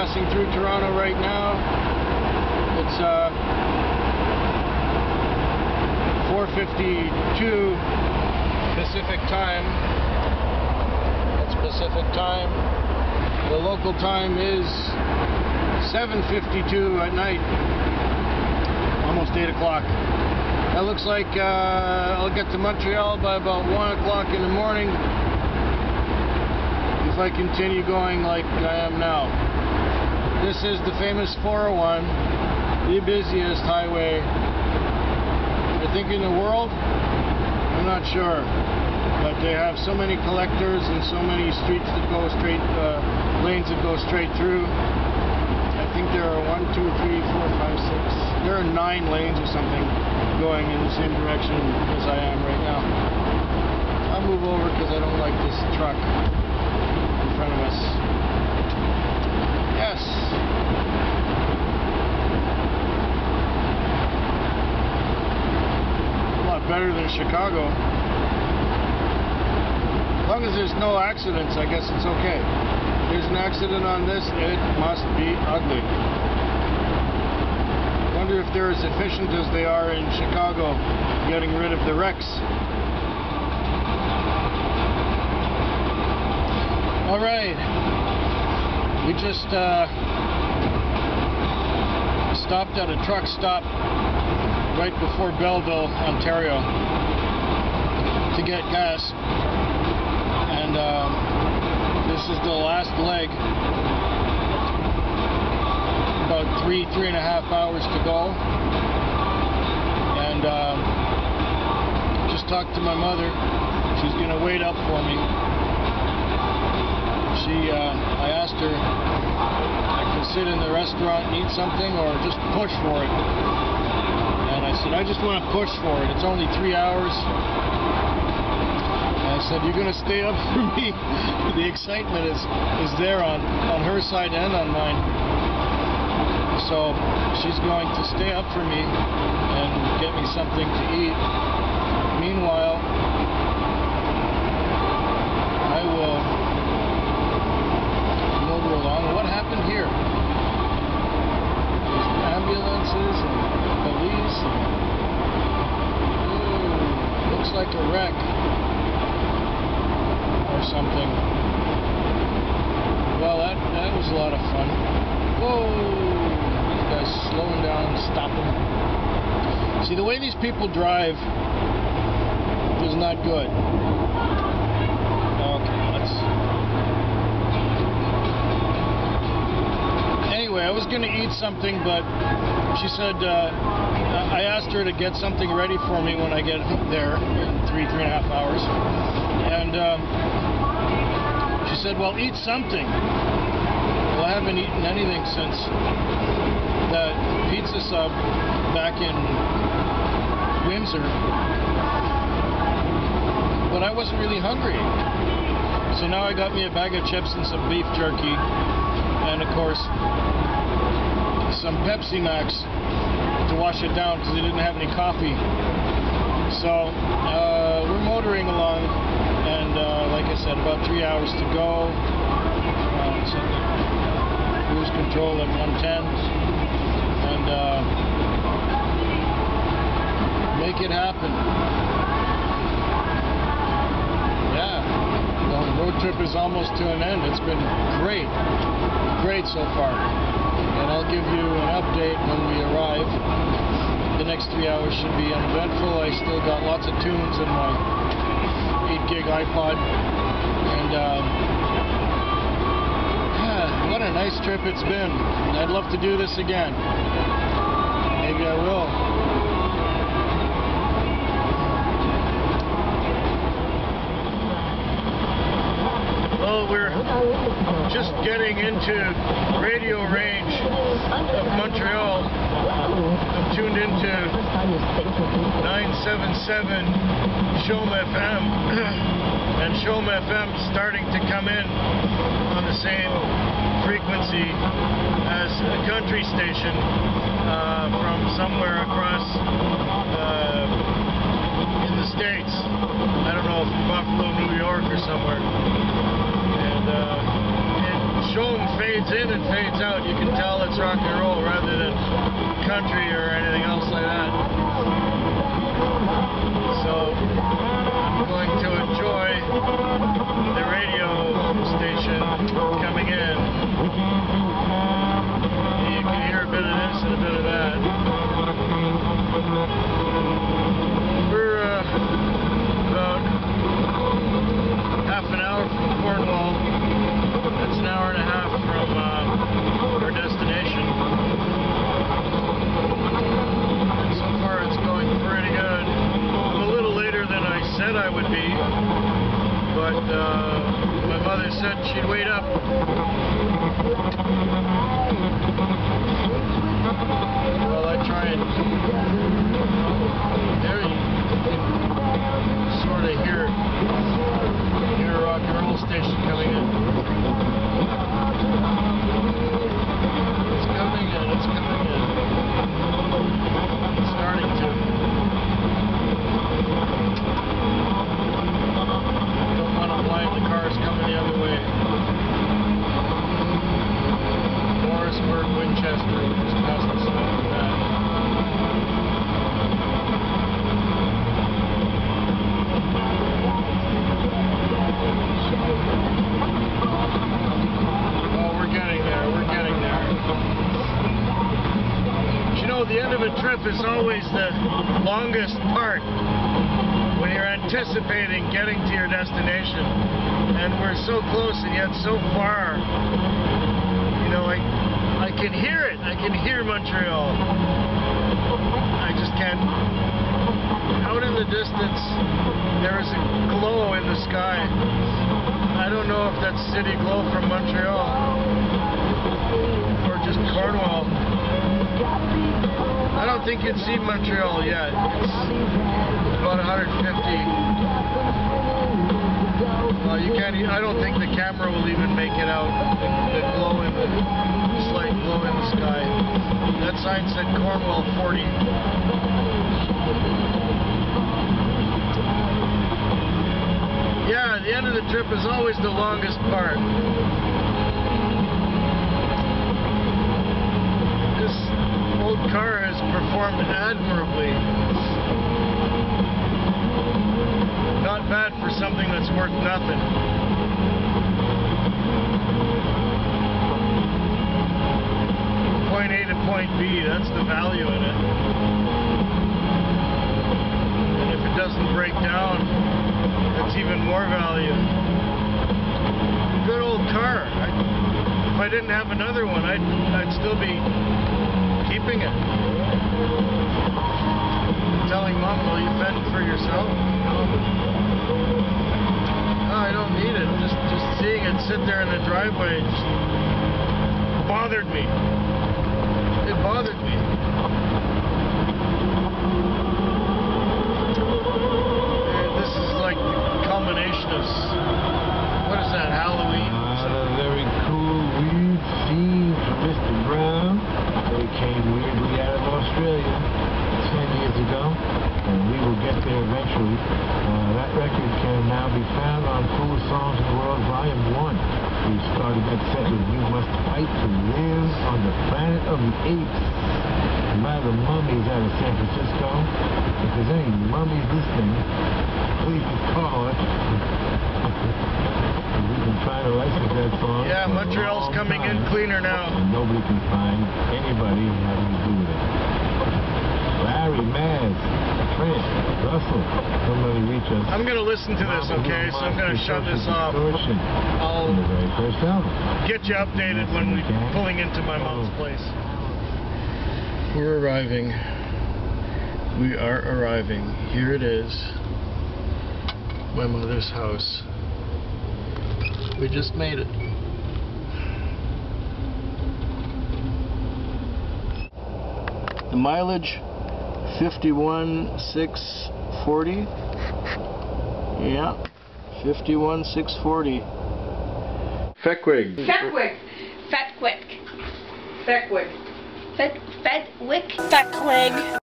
passing through Toronto right now. It's 4:52 Pacific time. It's Pacific time. The local time is 7:52 at night. Almost 8 o'clock. That looks like I'll get to Montreal by about 1 o'clock in the morning if I continue going like I am now. This is the famous 401, the busiest highway, I think, in the world. I'm not sure, but they have so many collectors and so many streets that go straight, lanes that go straight through. I think there are 1, 2, 3, 4, 5, 6. There are 9 lanes or something going in the same direction as I am right now. I'll move over because I don't like this truck in front of us. Yes. A lot better than Chicago. As long as there's no accidents, I guess it's okay. If there's an accident on this, it must be ugly. I wonder if they're as efficient as they are in Chicago, getting rid of the wrecks. All right, we just stopped at a truck stop right before Belleville, Ontario, to get gas, and this is the last leg. About 3.5 hours to go, and just talked to my mother. She's gonna wait up for me. I asked her if I could sit in the restaurant and eat something or just push for it, and I said I just want to push for it. It's only 3 hours. And I said, you're gonna stay up for me? The excitement is there on her side and on mine. So she's going to stay up for me and get me something to eat. Meanwhile, I will motor along. What happened here? There's ambulances and police. Ooh, looks like a wreck or something. Well, that was a lot of fun. Whoa! Guys slowing down, stopping. See, the way these people drive is not good. Okay, anyway, I was going to eat something, but she said, I asked her to get something ready for me when I get there in 3.5 hours. And she said, well, eat something. Well, I haven't eaten anything since that pizza sub back in Windsor, but I wasn't really hungry. So now I got me a bag of chips and some beef jerky, and of course some Pepsi Max to wash it down because they didn't have any coffee. So we're motoring along, and like I said, about 3 hours to go. Cruise control at 110, and make it happen. Yeah, the road trip is almost to an end. It's been great so far, and I'll give you an update when we arrive. The next 3 hours should be uneventful. I still got lots of tunes in my 8 gig iPod, and what a nice trip it's been. I'd love to do this again. Maybe I will. Well, we're just getting into radio range of Montreal. I'm tuned into 977 Chaume FM, and Chaume FM starting to come in on the same frequency as a country station from somewhere across in the States. I don't know, from Buffalo, New York or somewhere. And Chaume fades in and fades out. You can tell it's rock and roll rather than country or anything else like that. So I'm going to enjoy the radio station coming in. You can hear a bit of this and a bit of that. We're about half an hour from Cornwall. That's an hour and a half from our destination. And so far it's going pretty good. I'm a little later than I said I would be, but my mother said she'd wait up. Well, I try and there you can sort of hear a rock and roll station coming in. It's coming in, it's coming in. It's starting to. Don't want to blind the cars coming the other way. Morrisburg, Winchester, just past the side of that. The end of a trip is always the longest part when you're anticipating getting to your destination, and we're so close and yet so far. You know, I can hear it. I can hear Montreal. I just can't. Out in the distance there is a glow in the sky. I don't know if that's city glow from Montreal or just Cornwall. I don't think you'd see Montreal yet. It's about 150. Well, you can't. I don't think the camera will even make it out. The glow in the slight glow in the sky. That sign said Cornwall 40. Yeah, the end of the trip is always the longest part. This old car has performed admirably. Not bad for something that's worth nothing. Point A to point B, that's the value in it. And if it doesn't break down, that's even more value. Good old car. If I didn't have another one, I'd still be keeping it. Telling Mom, will you fend for yourself? No, I don't need it. Just seeing it sit there in the driveway just bothered me. It bothered me. This is like the culmination of, what is that, Halloween? A very cool weird scene from Mr. Brown. They came weirdly out of Australia 10 years ago, and we will get there eventually. That record can now be found on Coolest Songs in the World, Volume 1. We started that set with You Must Fight to Live on the Planet of the Apes by the Mummies out of San Francisco. If there's any mummies listening, please call us. We can try to license that song. Yeah, Montreal's coming in cleaner now. And nobody can find anybody having to do with it. Larry, Maz, Trent, Russell, somebody reach us. I'm going to listen to this, okay? So I'm going to shut this off. I'll get you updated when we're pulling into my mom's place. We're arriving. We are arriving. Here it is. My mother's house. We just made it. The mileage 51,640. Yeah, 51,640. Fetwig. Fetwig. Fetwig. Fetwig. Fetwig. Fetwig.